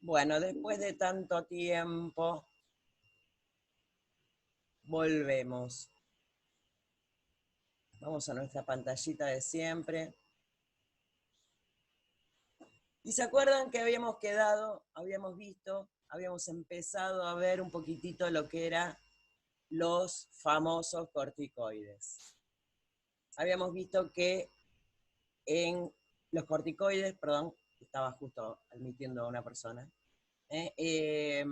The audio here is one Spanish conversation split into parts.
Bueno, después de tanto tiempo, volvemos. Vamos a nuestra pantallita de siempre. ¿Y se acuerdan que habíamos quedado, habíamos visto, habíamos empezado a ver un poquitito lo que eran los famosos corticoides? Habíamos visto que en los corticoides, perdón, estaba justo admitiendo a una persona, ¿eh?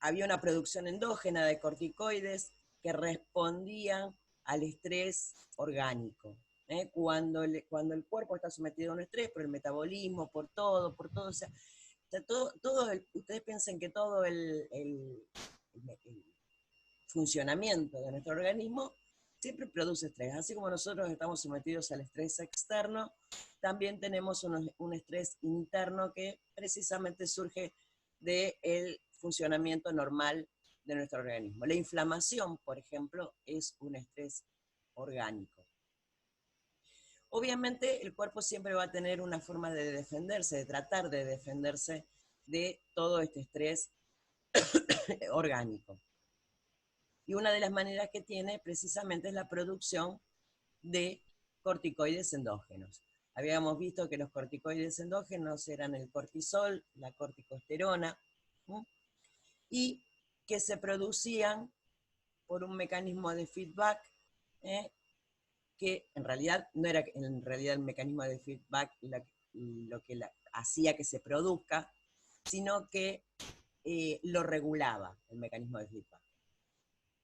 Había una producción endógena de corticoides que respondían al estrés orgánico. Cuando el cuerpo está sometido a un estrés por el metabolismo, por todo, o sea, ustedes piensen que todo el funcionamiento de nuestro organismo siempre produce estrés. Así como nosotros estamos sometidos al estrés externo, también tenemos un estrés interno que precisamente surge del funcionamiento normal de nuestro organismo. La inflamación, por ejemplo, es un estrés orgánico. Obviamente el cuerpo siempre va a tener una forma de defenderse, de tratar de defenderse de todo este estrés orgánico. Y una de las maneras que tiene precisamente es la producción de corticoides endógenos. Habíamos visto que los corticoides endógenos eran el cortisol, la corticosterona, ¿sí? Y que se producían por un mecanismo de feedback, ¿eh? Que en realidad no era en realidad el mecanismo de feedback lo que hacía que se produzca, sino que lo regulaba el mecanismo de feedback.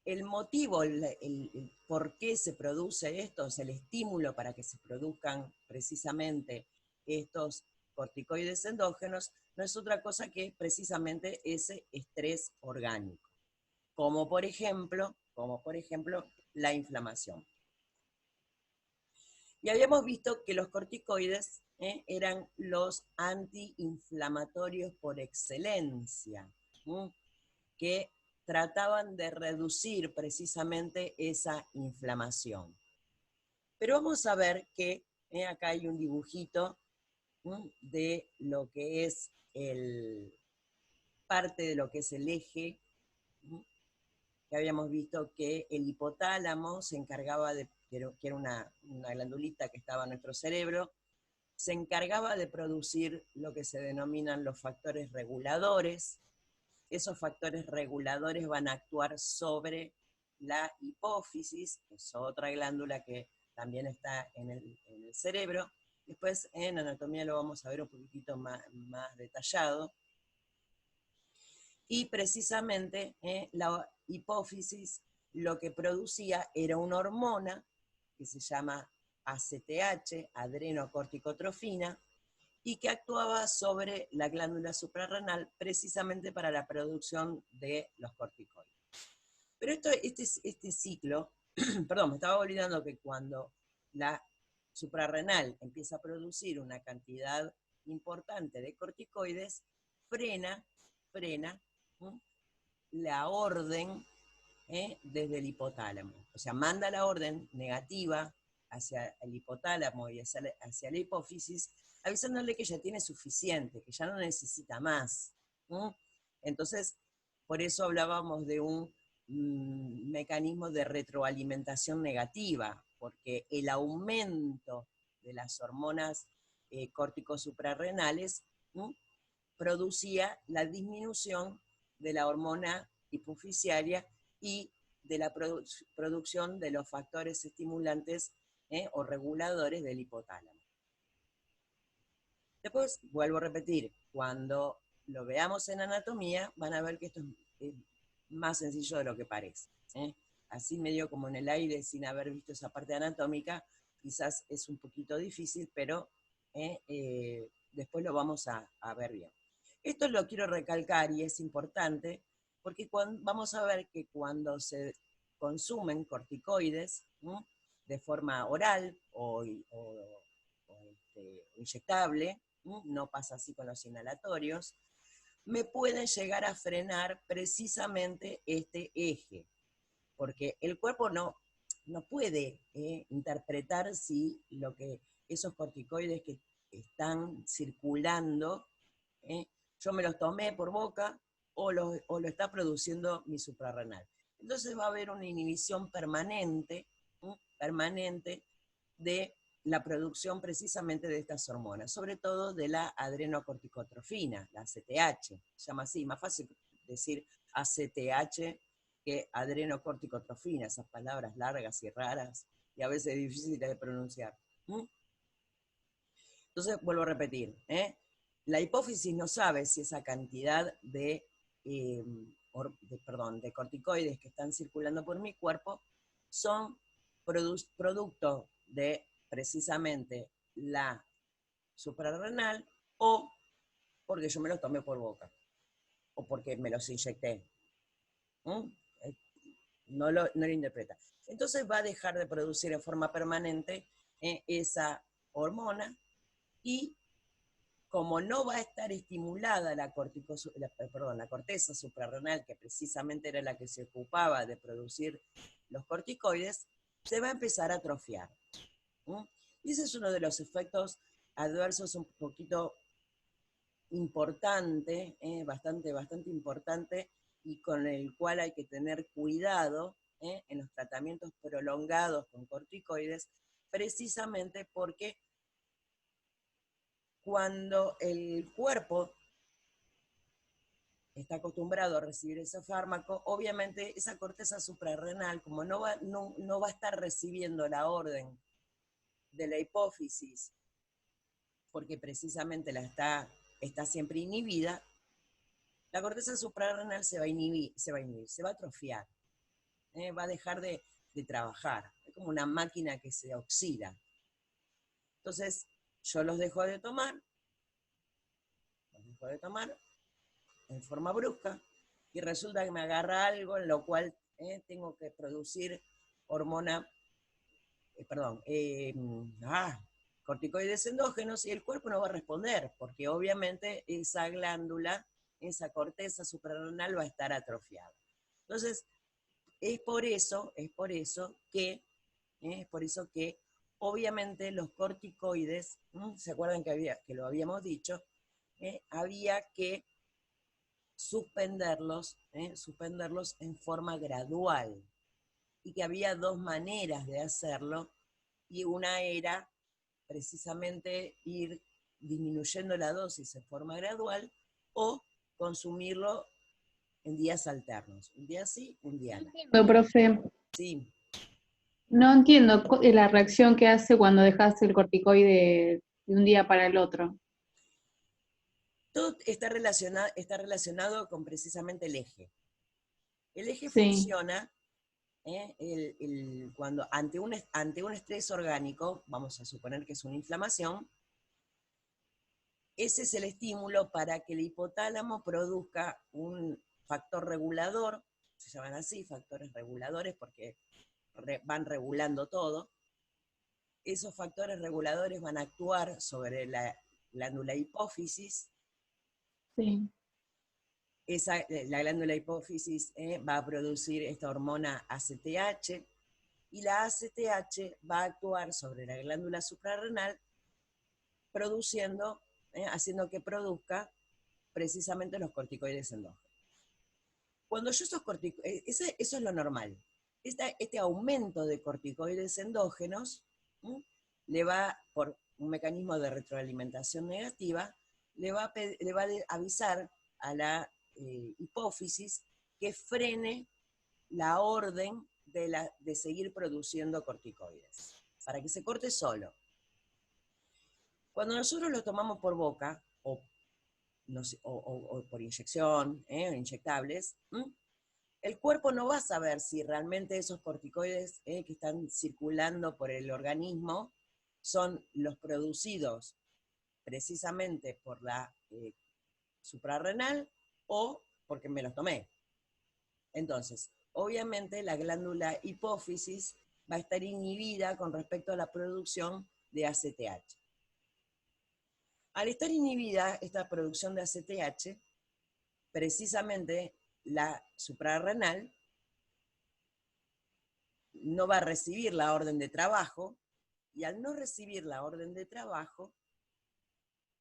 El motivo, el por qué se produce esto, o sea, el estímulo para que se produzcan precisamente estos corticoides endógenos, no es otra cosa que precisamente ese estrés orgánico, como por ejemplo la inflamación. Y habíamos visto que los corticoides eran los antiinflamatorios por excelencia, que trataban de reducir precisamente esa inflamación. Pero vamos a ver que acá hay un dibujito de lo que es parte de lo que es el eje, que habíamos visto que el hipotálamo se encargaba de, que era una glandulita que estaba en nuestro cerebro, se encargaba de producir lo que se denominan los factores reguladores. Esos factores reguladores van a actuar sobre la hipófisis, que es otra glándula que también está en el cerebro. Después en anatomía lo vamos a ver un poquitito más detallado. Y precisamente la hipófisis lo que producía era una hormona que se llama ACTH, adrenocorticotrofina, y que actuaba sobre la glándula suprarrenal precisamente para la producción de los corticoides. Pero este ciclo, perdón, me estaba olvidando que cuando la suprarrenal empieza a producir una cantidad importante de corticoides, frena la orden desde el hipotálamo. O sea, manda la orden negativa hacia el hipotálamo y hacia la hipófisis, avisándole que ya tiene suficiente, que ya no necesita más. Entonces, por eso hablábamos de un mecanismo de retroalimentación negativa, porque el aumento de las hormonas córtico-suprarrenales producía la disminución de la hormona hipofisiaria y de la producción de los factores estimulantes o reguladores del hipotálamo. Después, vuelvo a repetir, cuando lo veamos en anatomía, van a ver que esto es más sencillo de lo que parece. Así medio como en el aire, sin haber visto esa parte anatómica, quizás es un poquito difícil, pero después lo vamos a ver bien. Esto lo quiero recalcar y es importante porque vamos a ver que cuando se consumen corticoides de forma oral o inyectable, no pasa así con los inhalatorios, me pueden llegar a frenar precisamente este eje, porque el cuerpo no puede interpretar si esos corticoides que están circulando ¿eh? Yo me los tomé por boca o lo está produciendo mi suprarrenal. Entonces va a haber una inhibición permanente, permanente de la producción precisamente de estas hormonas, sobre todo de la adrenocorticotrofina, la ACTH, se llama así, más fácil decir ACTH que adrenocorticotrofina, esas palabras largas y raras y a veces difíciles de pronunciar. Entonces, vuelvo a repetir, la hipófisis no sabe si esa cantidad de corticoides que están circulando por mi cuerpo son producto de precisamente la suprarrenal o porque yo me los tomé por boca o porque me los inyecté. No lo interpreta. Entonces va a dejar de producir en forma permanente esa hormona y como no va a estar estimulada la corteza suprarrenal, que precisamente era la que se ocupaba de producir los corticoides, se va a empezar a atrofiar. Y ese es uno de los efectos adversos un poquito importante, bastante importante, y con el cual hay que tener cuidado en los tratamientos prolongados con corticoides, precisamente porque cuando el cuerpo está acostumbrado a recibir ese fármaco, obviamente esa corteza suprarrenal, como no va a estar recibiendo la orden de la hipófisis, porque precisamente está siempre inhibida, la corteza suprarrenal se va a inhibir, se va a atrofiar, va a dejar de trabajar. Es como una máquina que se oxida. Entonces, yo los dejo de tomar en forma brusca, y resulta que me agarra algo en lo cual tengo que producir hormona, corticoides endógenos, y el cuerpo no va a responder, porque obviamente esa glándula, esa corteza suprarrenal va a estar atrofiada. Entonces, es por eso que obviamente los corticoides, ¿se acuerdan que lo habíamos dicho? Había que suspenderlos en forma gradual, y que había dos maneras de hacerlo, y una era precisamente ir disminuyendo la dosis en forma gradual o consumirlo en días alternos, un día sí, un día no. Entiendo, profe. Sí. No entiendo la reacción que hace cuando dejas el corticoide de un día para el otro. Todo está relacionado con precisamente el eje. El eje Sí. funciona cuando ante un estrés orgánico, vamos a suponer que es una inflamación, ese es el estímulo para que el hipotálamo produzca un factor regulador, se llaman así, factores reguladores, porque van regulando todo. Esos factores reguladores van a actuar sobre la glándula hipófisis. Sí. La glándula hipófisis va a producir esta hormona ACTH, y la ACTH va a actuar sobre la glándula suprarrenal, haciendo que produzca precisamente los corticoides endógenos. Cuando yo esos corticoides, eso es lo normal. Este aumento de corticoides endógenos le va, por un mecanismo de retroalimentación negativa, le va a avisar a la hipófisis que frene la orden de seguir produciendo corticoides, para que se corte solo. Cuando nosotros lo tomamos por boca o por inyección, inyectables, el cuerpo no va a saber si realmente esos corticoides que están circulando por el organismo son los producidos precisamente por la suprarrenal o porque me los tomé. Entonces, obviamente la glándula hipófisis va a estar inhibida con respecto a la producción de ACTH. Al estar inhibida esta producción de ACTH, precisamente la suprarrenal no va a recibir la orden de trabajo, y al no recibir la orden de trabajo,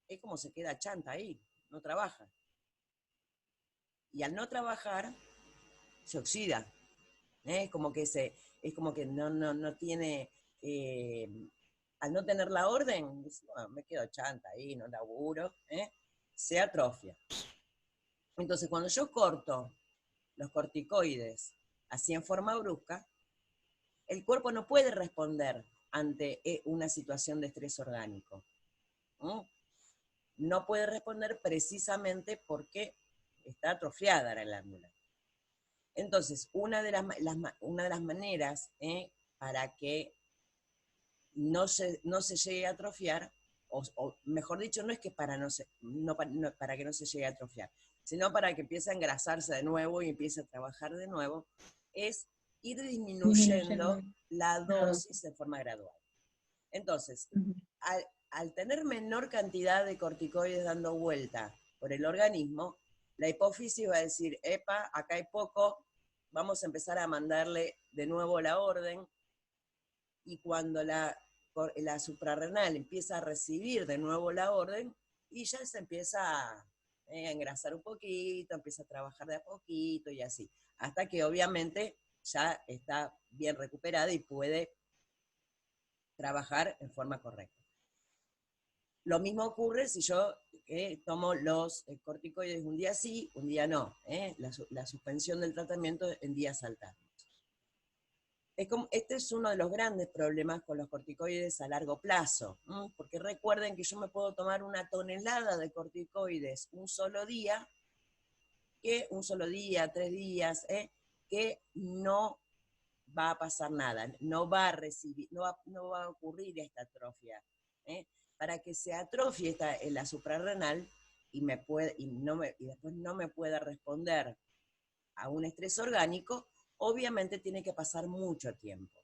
es como se queda chanta ahí. no trabaja. Y al no trabajar, se oxida. Es como que no tiene, al no tener la orden, dice, bueno, me quedo chanta ahí, no laburo, se atrofia. Entonces, cuando yo corto los corticoides así en forma brusca, el cuerpo no puede responder ante una situación de estrés orgánico. No puede responder precisamente porque está atrofiada la glándula. Entonces, una de las maneras para que no se llegue a atrofiar, o mejor dicho, no es que para que no se llegue a atrofiar, sino para que empiece a engrasarse de nuevo y empiece a trabajar de nuevo, es ir disminuyendo la dosis de forma gradual. Entonces, al tener menor cantidad de corticoides dando vuelta por el organismo, la hipófisis va a decir, epa, acá hay poco, vamos a empezar a mandarle de nuevo la orden, y cuando la suprarrenal empieza a recibir de nuevo la orden, y ya se empieza a engrasar un poquito, empieza a trabajar de a poquito y así, hasta que obviamente ya está bien recuperada y puede trabajar en forma correcta. Lo mismo ocurre si yo tomo los corticoides un día sí, un día no, la suspensión del tratamiento en días alternos. Este es uno de los grandes problemas con los corticoides a largo plazo, porque recuerden que yo me puedo tomar 1 tonelada de corticoides un solo día, 3 días, que no va a pasar nada, no va a ocurrir esta atrofia. Para que se atrofie la suprarrenal y después no me pueda responder a un estrés orgánico, obviamente tiene que pasar mucho tiempo.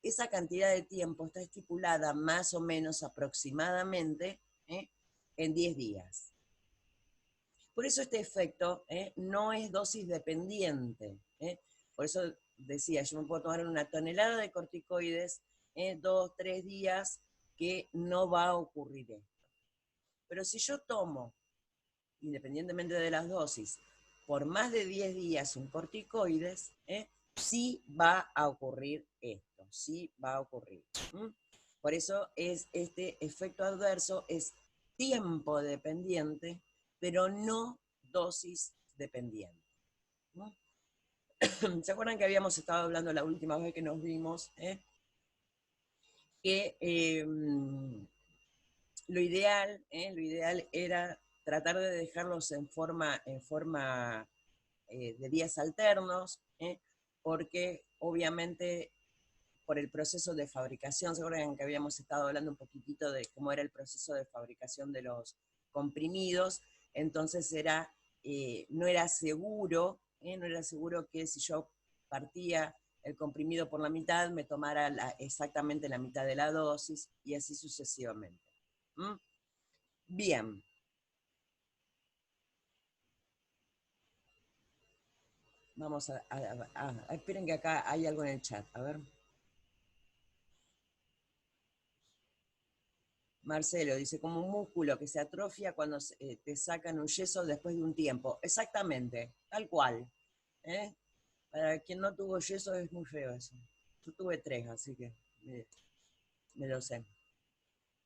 Esa cantidad de tiempo está estipulada más o menos aproximadamente en 10 días. Por eso este efecto no es dosis dependiente. Por eso decía, yo me puedo tomar 1 tonelada de corticoides 2, 3 días que no va a ocurrir esto. Pero si yo tomo, independientemente de las dosis, por más de 10 días un corticoides, sí va a ocurrir esto, sí va a ocurrir. Por eso este efecto adverso es tiempo dependiente, pero no dosis dependiente. ¿Se acuerdan que habíamos estado hablando la última vez que nos vimos? Que lo ideal era tratar de dejarlos en forma de días alternos, porque obviamente por el proceso de fabricación, ¿se acuerdan que habíamos estado hablando un poquitito de cómo era el proceso de fabricación de los comprimidos? Entonces no era seguro que si yo partía el comprimido por la mitad, me tomara exactamente la mitad de la dosis, y así sucesivamente. Bien. Vamos esperen que acá hay algo en el chat, a ver. Marcelo dice, como un músculo que se atrofia cuando te sacan un yeso después de un tiempo. Exactamente, tal cual. Para quien no tuvo yeso es muy feo eso. Yo tuve 3, así que me lo sé.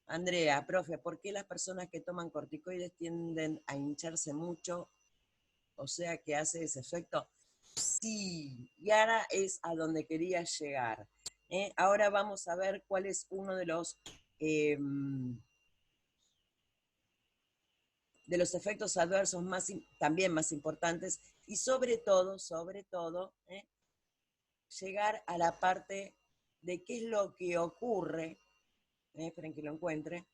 Andrea, profe, ¿por qué las personas que toman corticoides tienden a hincharse mucho? O sea, ¿que hace ese efecto? Sí, y ahora es a donde quería llegar. Ahora vamos a ver cuál es uno de los efectos adversos también más importantes, y sobre todo, llegar a la parte de qué es lo que ocurre, esperen que lo encuentre,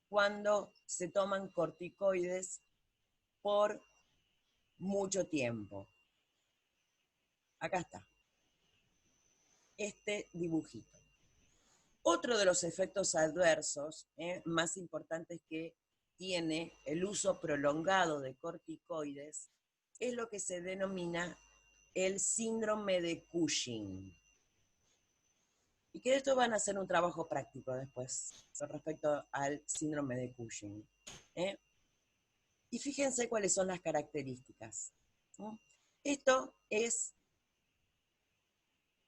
cuando se toman corticoides por mucho tiempo. Acá está, este dibujito. Otro de los efectos adversos más importantes que tiene el uso prolongado de corticoides es lo que se denomina el síndrome de Cushing. Y que de esto van a hacer un trabajo práctico después con respecto al síndrome de Cushing. Y fíjense cuáles son las características. Esto es,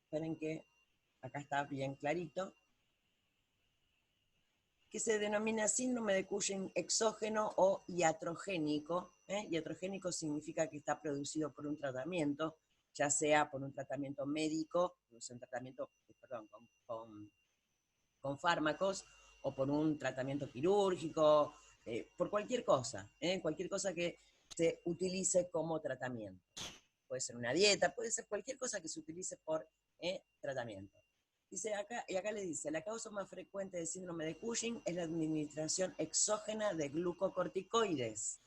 esperen que acá está bien clarito, que se denomina síndrome de Cushing exógeno o iatrogénico. Iatrogénico significa que está producido por un tratamiento, ya sea por un tratamiento médico, un tratamiento, con fármacos, o por un tratamiento quirúrgico, por cualquier cosa que se utilice como tratamiento. Puede ser una dieta, puede ser cualquier cosa que se utilice por tratamiento. Dice acá, y acá le dice, la causa más frecuente del síndrome de Cushing es la administración exógena de glucocorticoides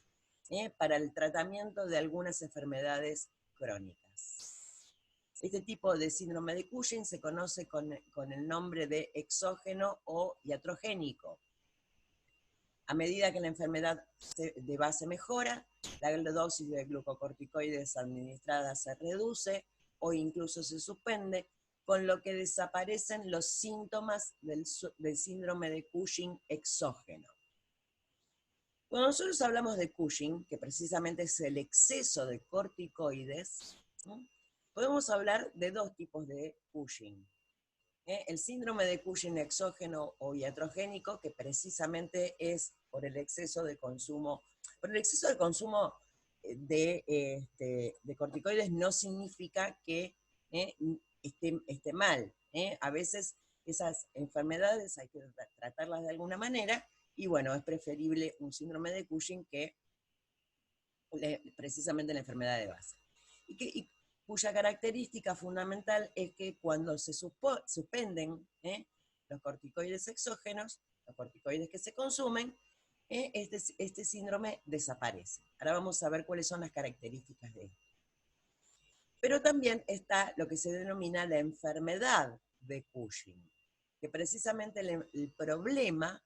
para el tratamiento de algunas enfermedades crónicas. Este tipo de síndrome de Cushing se conoce con el nombre de exógeno o iatrogénico. A medida que la enfermedad de base mejora, la dosis de glucocorticoides administrada se reduce o incluso se suspende, con lo que desaparecen los síntomas del síndrome de Cushing exógeno. Cuando nosotros hablamos de Cushing, que precisamente es el exceso de corticoides, podemos hablar de dos tipos de Cushing. El síndrome de Cushing exógeno o iatrogénico, que precisamente es por el exceso de consumo. Por el exceso de consumo de corticoides no significa que esté mal. A veces esas enfermedades hay que tratarlas de alguna manera, y bueno, es preferible un síndrome de Cushing que precisamente la enfermedad de base. Y cuya característica fundamental es que cuando se suspenden los corticoides exógenos, los corticoides que se consumen, este síndrome desaparece. Ahora vamos a ver cuáles son las características de esto. Pero también está lo que se denomina la enfermedad de Cushing, que precisamente el problema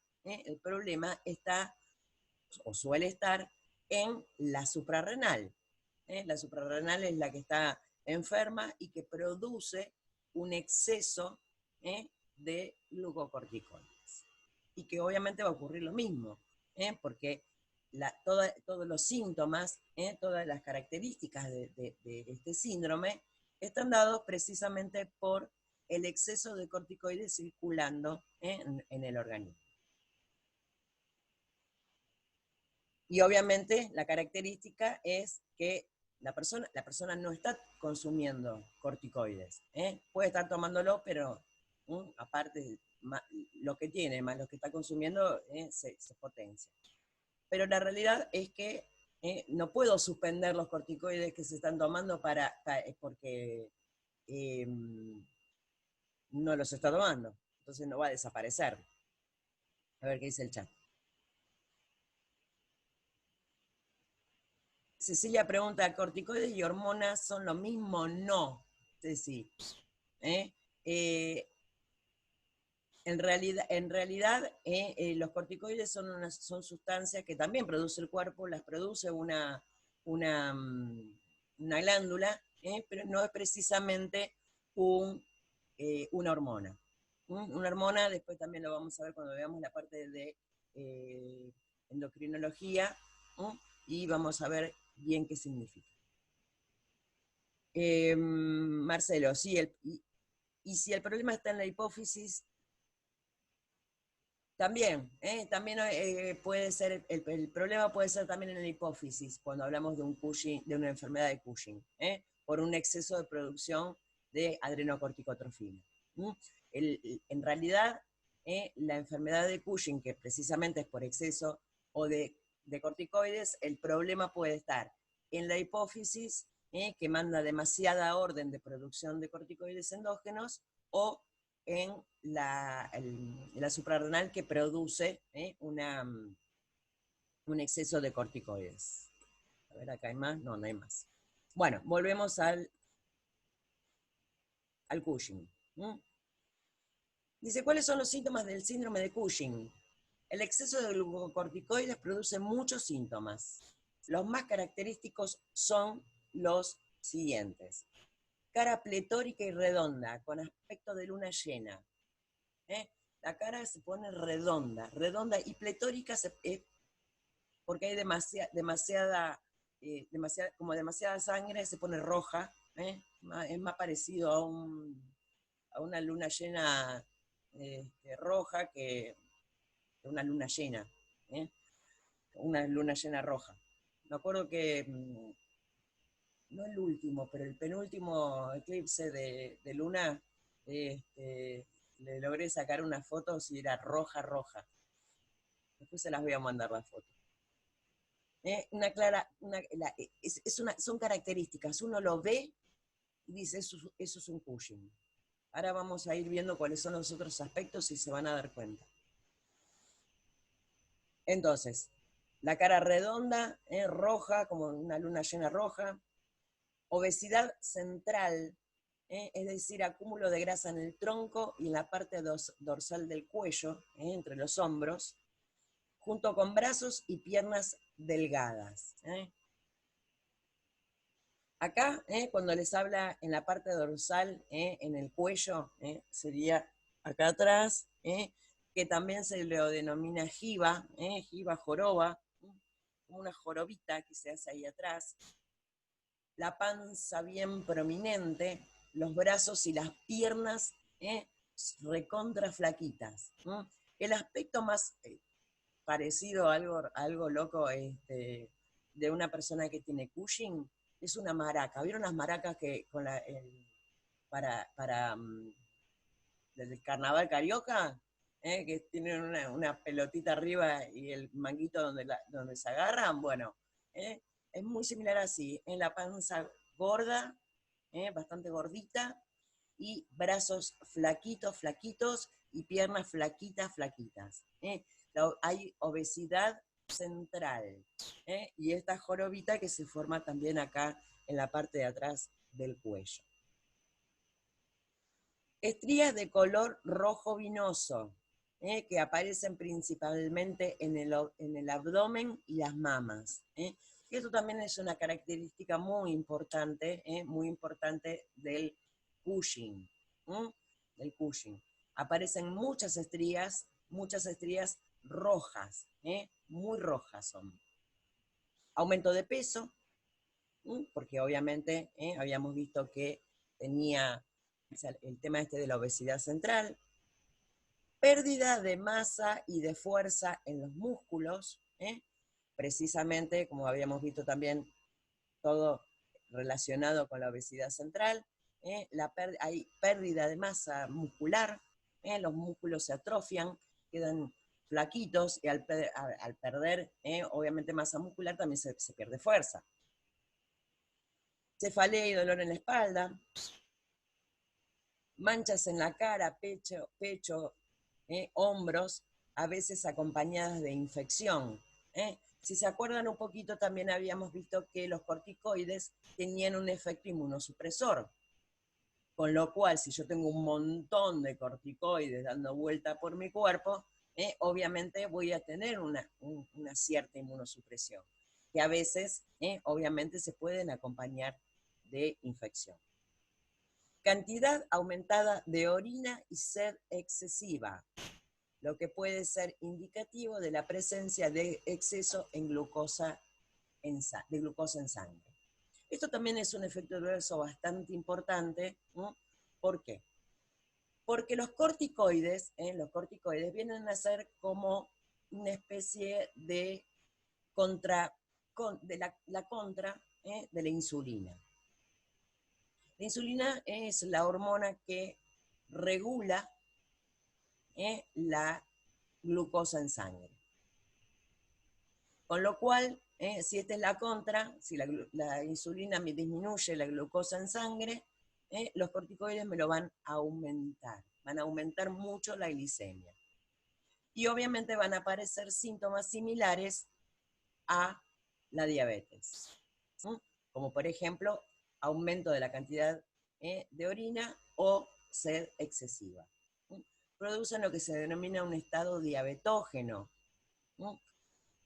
está, o suele estar, en la suprarrenal. La suprarrenal es la que está enferma y que produce un exceso de glucocorticoides. Y que obviamente va a ocurrir lo mismo, porque todos los síntomas, todas las características de este síndrome están dados precisamente por el exceso de corticoides circulando en el organismo. Y obviamente la característica es que la persona no está consumiendo corticoides. Puede estar tomándolo, pero aparte lo que tiene más lo que está consumiendo se potencia. Pero la realidad es que no puedo suspender los corticoides que se están tomando porque no los está tomando. Entonces no va a desaparecer. A ver qué dice el chat. Cecilia pregunta, ¿corticoides y hormonas son lo mismo? No, Ceci. En realidad los corticoides son sustancias que también produce el cuerpo, las produce una glándula, pero no es precisamente una hormona. Una hormona, después también lo vamos a ver cuando veamos la parte de endocrinología, y vamos a ver bien qué significa. Marcelo, sí, y si el problema está en la hipófisis, también puede ser, el problema puede ser también en la hipófisis, cuando hablamos de una enfermedad de Cushing, por un exceso de producción de adrenocorticotrofina. En realidad, la enfermedad de Cushing, que precisamente es por exceso o de corticoides, el problema puede estar en la hipófisis, que manda demasiada orden de producción de corticoides endógenos, o en la suprarrenal, que produce un exceso de corticoides. A ver, acá hay más. No, no hay más. Bueno, volvemos al Cushing. Dice, ¿cuáles son los síntomas del síndrome de Cushing? El exceso de glucocorticoides produce muchos síntomas. Los más característicos son los siguientes. Cara pletórica y redonda, con aspecto de luna llena. La cara se pone redonda y pletórica porque hay como demasiada sangre, se pone roja, es más parecido a una luna llena roja que una luna llena, ¿eh? Una luna llena roja. Me acuerdo que, no el último, pero el penúltimo eclipse de luna, le logré sacar unas fotos y era roja, roja. Después se las voy a mandar las fotos. Una clara, son características, uno lo ve y dice, eso es un Cushing. Ahora vamos a ir viendo cuáles son los otros aspectos y se van a dar cuenta. Entonces, la cara redonda, roja, como una luna llena roja, obesidad central, es decir, acúmulo de grasa en el tronco y en la parte dorsal del cuello, entre los hombros, junto con brazos y piernas delgadas. Acá, cuando les habla en la parte dorsal, en el cuello, sería acá atrás, que también se lo denomina jiba, jiba joroba, una jorobita que se hace ahí atrás, la panza bien prominente, los brazos y las piernas recontra flaquitas. El aspecto más parecido a algo loco de una persona que tiene Cushing es una maraca. ¿Vieron las maracas que con para del carnaval carioca? Que tienen una pelotita arriba y el manguito donde se agarran. Bueno, es muy similar así. En la panza gorda, bastante gordita, y brazos flaquitos, flaquitos, y piernas flaquitas, flaquitas. Hay obesidad central, y esta jorobita que se forma también acá en la parte de atrás del cuello. Estrías de color rojo vinoso, que aparecen principalmente en el abdomen y las mamas. Esto también es una característica muy importante del Cushing. Del Cushing. Aparecen muchas estrías rojas, muy rojas son. Aumento de peso, porque obviamente habíamos visto que tenía el tema de la obesidad central, pérdida de masa y de fuerza en los músculos, precisamente como habíamos visto también todo relacionado con la obesidad central, hay pérdida de masa muscular, los músculos se atrofian, quedan flaquitos, y al perder obviamente masa muscular también se pierde fuerza. Cefalea y dolor en la espalda, manchas en la cara, pecho, hombros, a veces acompañadas de infección. Si se acuerdan un poquito, también habíamos visto que los corticoides tenían un efecto inmunosupresor, con lo cual si yo tengo un montón de corticoides dando vuelta por mi cuerpo, obviamente voy a tener una cierta inmunosupresión, que a veces obviamente se pueden acompañar de infección. Cantidad aumentada de orina y sed excesiva, lo que puede ser indicativo de la presencia de exceso de glucosa en sangre. Esto también es un efecto adverso bastante importante. ¿Por qué? Porque los corticoides vienen a ser como una especie de la contra de la insulina. La insulina es la hormona que regula la glucosa en sangre. Con lo cual, si esta es la contra, si la insulina me disminuye la glucosa en sangre, los corticoides me lo van a aumentar mucho la glicemia. Y obviamente van a aparecer síntomas similares a la diabetes, como por ejemplo, aumento de la cantidad de orina o sed excesiva. Producen lo que se denomina un estado diabetógeno,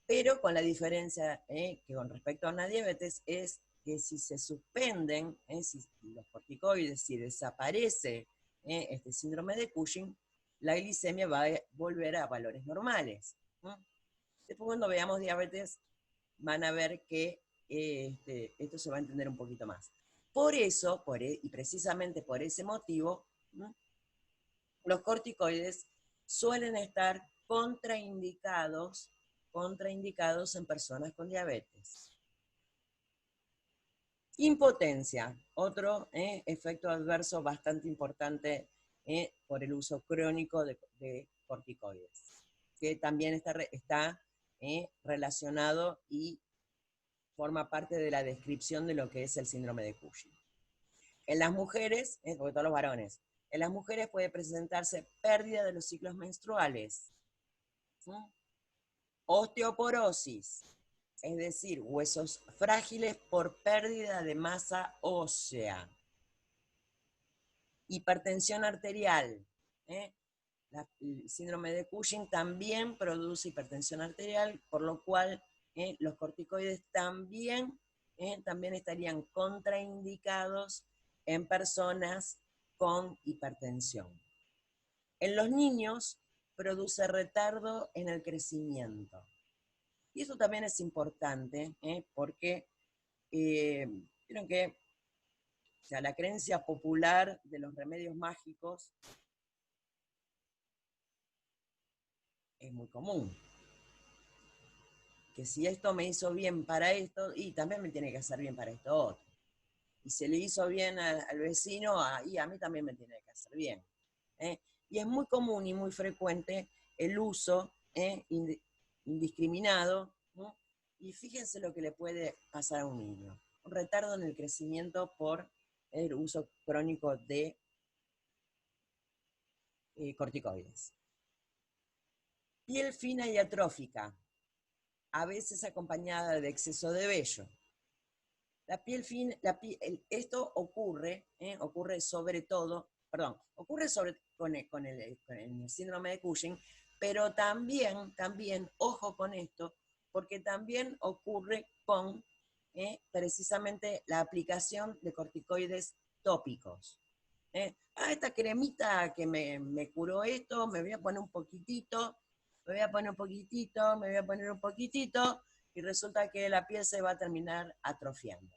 pero con la diferencia que con respecto a una diabetes es que si se suspenden si los corticoides, si desaparece este síndrome de Cushing, la glicemia va a volver a valores normales. Después cuando veamos diabetes van a ver que esto se va a entender un poquito más. Por eso, y precisamente por ese motivo, ¿no?, los corticoides suelen estar contraindicados en personas con diabetes. Impotencia, otro efecto adverso bastante importante por el uso crónico de corticoides, que también está relacionado y forma parte de la descripción de lo que es el síndrome de Cushing. En las mujeres, sobre todo los varones, en las mujeres puede presentarse pérdida de los ciclos menstruales, ¿sí?, osteoporosis, es decir, huesos frágiles por pérdida de masa ósea, hipertensión arterial. El síndrome de Cushing también produce hipertensión arterial, por lo cual los corticoides también estarían contraindicados en personas con hipertensión. En los niños produce retardo en el crecimiento. Y eso también es importante, porque vieron que, o sea, la creencia popular de los remedios mágicos es muy común. Que si esto me hizo bien para esto, y también me tiene que hacer bien para esto otro. Y se le hizo bien al vecino, y a mí también me tiene que hacer bien. Y es muy común y muy frecuente el uso indiscriminado, ¿no? Y fíjense lo que le puede pasar a un niño. Un retardo en el crecimiento por el uso crónico de corticoides. Piel fina y atrófica, a veces acompañada de exceso de vello. La piel fina, esto ocurre sobre todo, con el síndrome de Cushing, pero también, ojo con esto, porque también ocurre con precisamente la aplicación de corticoides tópicos. Esta cremita que me curó esto, me voy a poner un poquitito, y resulta que la piel se va a terminar atrofiando.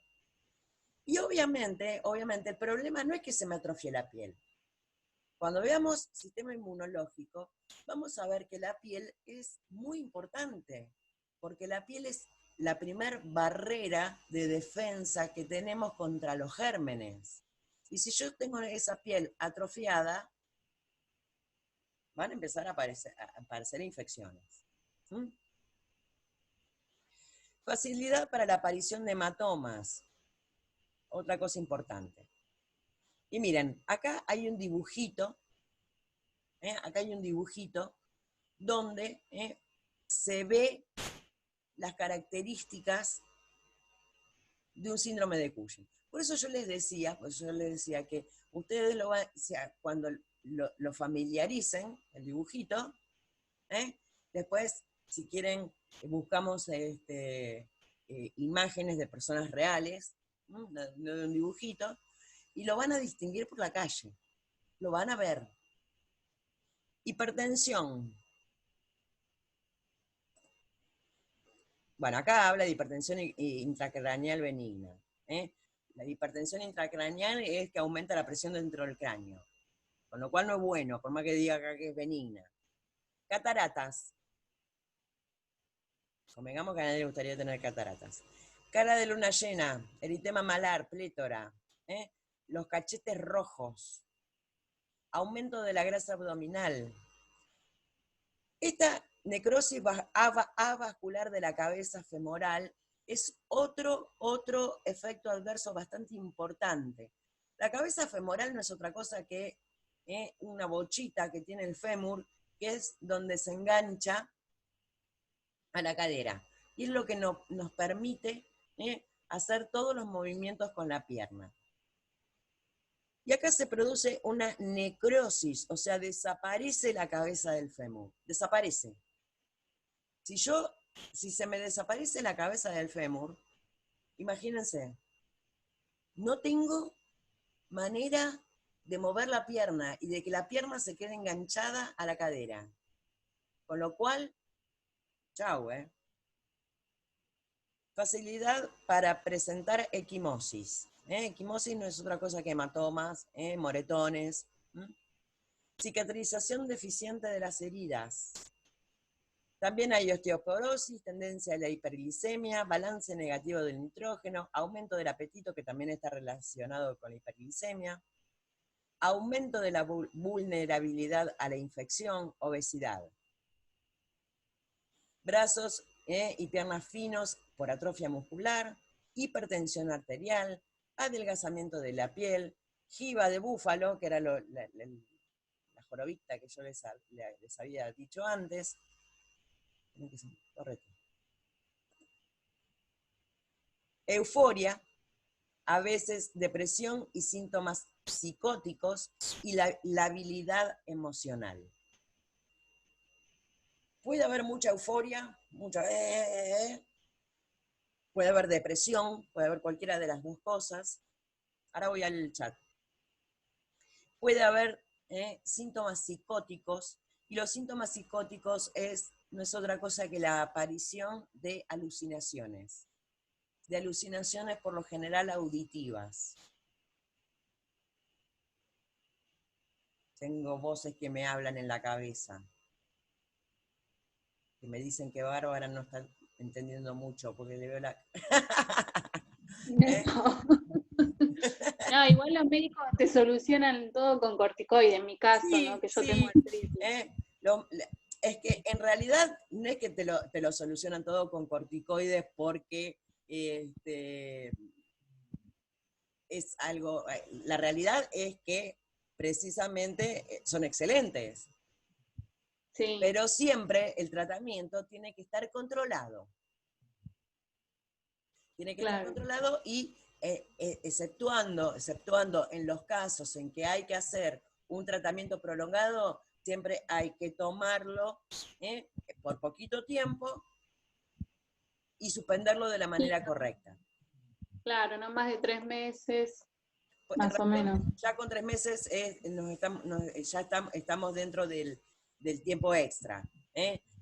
Y obviamente, el problema no es que se me atrofie la piel. Cuando veamos sistema inmunológico, vamos a ver que la piel es muy importante, porque la piel es la primer barrera de defensa que tenemos contra los gérmenes. Y si yo tengo esa piel atrofiada, van a empezar a aparecer infecciones. ¿Mm? Facilidad para la aparición de hematomas. Otra cosa importante. Y miren, acá hay un dibujito, donde se ve las características de un síndrome de Cushing. Por eso yo les decía que ustedes cuando lo familiaricen, el dibujito, después, si quieren, buscamos imágenes de personas reales, no de un dibujito, y lo van a distinguir por la calle, lo van a ver. Hipertensión. Bueno, acá habla de hipertensión intracraneal benigna. La hipertensión intracraneal es que aumenta la presión dentro del cráneo, con lo cual no es bueno, por más que diga acá que es benigna. Cataratas. Convengamos que a nadie le gustaría tener cataratas. Cara de luna llena, eritema malar, plétora, los cachetes rojos, aumento de la grasa abdominal. Esta necrosis avascular de la cabeza femoral es otro efecto adverso bastante importante. La cabeza femoral no es otra cosa que una bochita que tiene el fémur, que es donde se engancha a la cadera. Y es lo que nos permite hacer todos los movimientos con la pierna. Y acá se produce una necrosis, o sea, desaparece la cabeza del fémur. Desaparece. Si se me desaparece la cabeza del fémur, imagínense, no tengo manera de mover la pierna y de que la pierna se quede enganchada a la cadera. Con lo cual, chau, Facilidad para presentar equimosis. Equimosis no es otra cosa que hematomas, moretones. Cicatrización deficiente de las heridas. También hay osteoporosis, tendencia a la hiperglicemia, balance negativo del nitrógeno, aumento del apetito, que también está relacionado con la hiperglicemia, aumento de la vulnerabilidad a la infección, obesidad. Brazos y piernas finos por atrofia muscular, hipertensión arterial, adelgazamiento de la piel, jiba de búfalo, que era la jorobita que yo les había dicho antes. Correcto. Euforia, a veces depresión y síntomas psicóticos y la labilidad emocional. Puede haber mucha euforia, puede haber depresión, puede haber cualquiera de las dos cosas. Ahora voy al chat. Puede haber síntomas psicóticos, y los síntomas psicóticos no es otra cosa que la aparición de alucinaciones por lo general auditivas. Tengo voces que me hablan en la cabeza, que me dicen que Bárbara no está entendiendo mucho, porque le veo la... No, igual los médicos te solucionan todo con corticoides, en mi caso, Sí, ¿no? Que yo sí. tengo artritis. Es que en realidad no es que te lo solucionan todo con corticoides, porque es algo... La realidad es que precisamente son excelentes. Sí. Pero siempre el tratamiento tiene que estar controlado. Tiene que estar controlado y exceptuando en los casos en que hay que hacer un tratamiento prolongado, siempre hay que tomarlo por poquito tiempo y suspenderlo de la manera correcta. Claro, no más de 3 meses, más o menos. Ya con 3 meses estamos dentro del tiempo extra.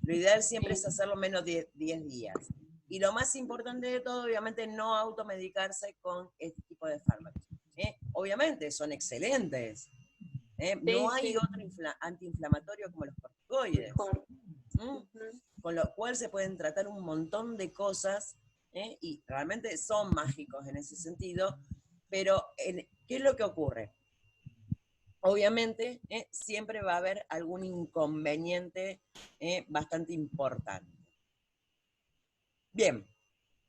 Lo ideal siempre es hacerlo menos de 10 días. Y lo más importante de todo, obviamente, no automedicarse con este tipo de fármacos. Obviamente, son excelentes. No hay otro antiinflamatorio como los corticoides. Con lo cual se pueden tratar un montón de cosas, y realmente son mágicos en ese sentido, pero ¿qué es lo que ocurre? Obviamente, siempre va a haber algún inconveniente bastante importante. Bien,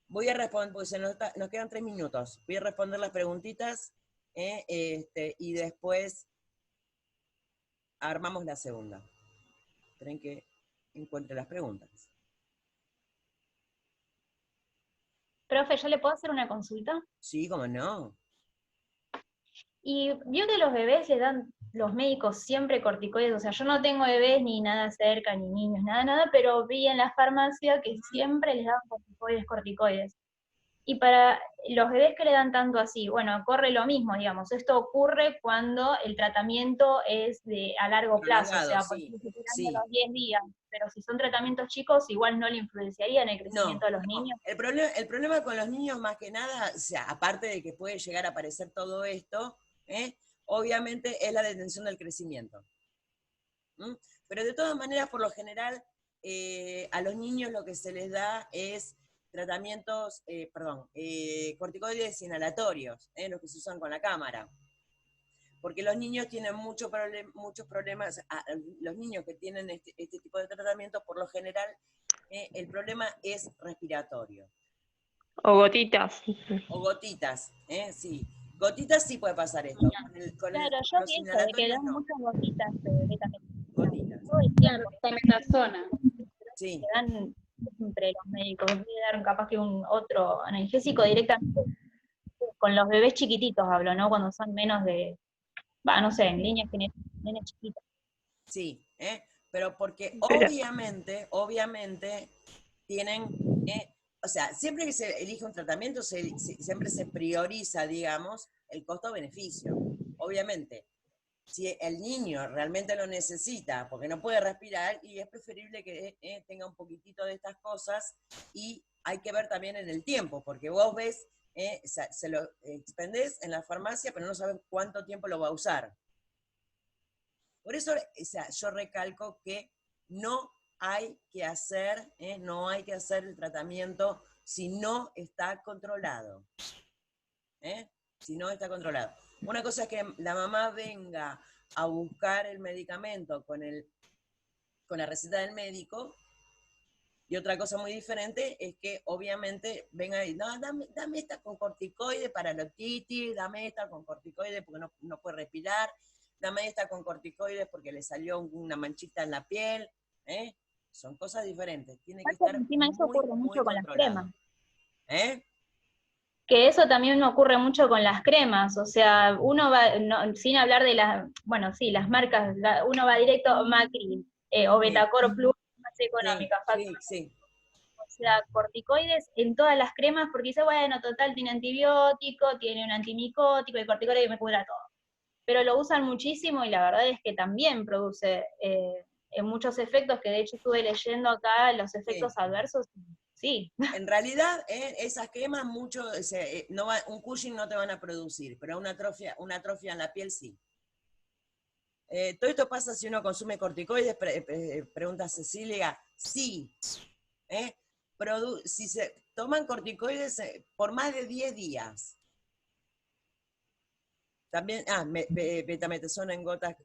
voy a responder, porque nos quedan 3 minutos. Voy a responder las preguntitas y después armamos la segunda. Esperen que encuentre las preguntas. Profe, ¿yo le puedo hacer una consulta? Sí, cómo no. Y vio que los bebés le dan los médicos siempre corticoides, o sea, yo no tengo bebés ni nada cerca, ni niños, nada, pero vi en la farmacia que siempre les daban corticoides. Y para los bebés que le dan tanto así, bueno, corre lo mismo, digamos, esto ocurre cuando el tratamiento es a largo plazo, o sea, por ejemplo, los 10 días, pero si son tratamientos chicos, igual no le influenciaría en el crecimiento de los niños. El problema con los niños, más que nada, o sea, aparte de que puede llegar a aparecer todo esto, obviamente es la detención del crecimiento. Pero de todas maneras, por lo general, a los niños lo que se les da es tratamientos, corticoides inhalatorios, los que se usan con la cámara. Porque los niños tienen muchos problemas, los niños que tienen este tipo de tratamiento, por lo general, el problema es respiratorio. O gotitas. O gotitas, sí. Gotitas sí puede pasar esto. Claro, yo pienso de que dan muchas gotitas directamente. Gotitas. Claro, metametaxona. Sí. Que dan siempre los médicos, voy a dar capaz que otro analgésico directamente con los bebés chiquititos hablo, ¿no? Cuando son menos de, no sé, en líneas generales chiquitas. Sí, pero porque obviamente tienen, o sea, siempre que se elige un tratamiento, siempre se prioriza, digamos, el costo-beneficio. Obviamente, si el niño realmente lo necesita porque no puede respirar, y es preferible que tenga un poquitito de estas cosas y hay que ver también en el tiempo, porque vos ves, se lo expendés en la farmacia, pero no sabes cuánto tiempo lo va a usar. Por eso, yo recalco que no hay que hacer el tratamiento si no está controlado. Si no está controlado. Una cosa es que la mamá venga a buscar el medicamento con la receta del médico, y otra cosa muy diferente es que obviamente venga y, no, dame esta con corticoide para la otitis, dame esta con corticoide porque no puede respirar, dame esta con corticoides porque le salió una manchita en la piel, son cosas diferentes, tiene que estar encima eso ocurre muy mucho con las controlado. cremas. Que eso también ocurre mucho con las cremas, o sea, uno va, sin hablar de las, bueno, sí, las marcas, uno va directo a Macri o Betacor Plus, más económica, sí. O sea, corticoides en todas las cremas, porque dice, bueno, total, tiene antibiótico, tiene un antimicótico, el corticoide me cura todo. Pero lo usan muchísimo y la verdad es que también produce muchos efectos, que de hecho estuve leyendo acá los efectos adversos. Sí. En realidad, esas cremas un Cushing no te van a producir, pero una atrofia en la piel sí. ¿Todo esto pasa si uno consume corticoides? Pregunta Cecilia. Sí. Si se toman corticoides por más de 10 días. También, betametasona en gotas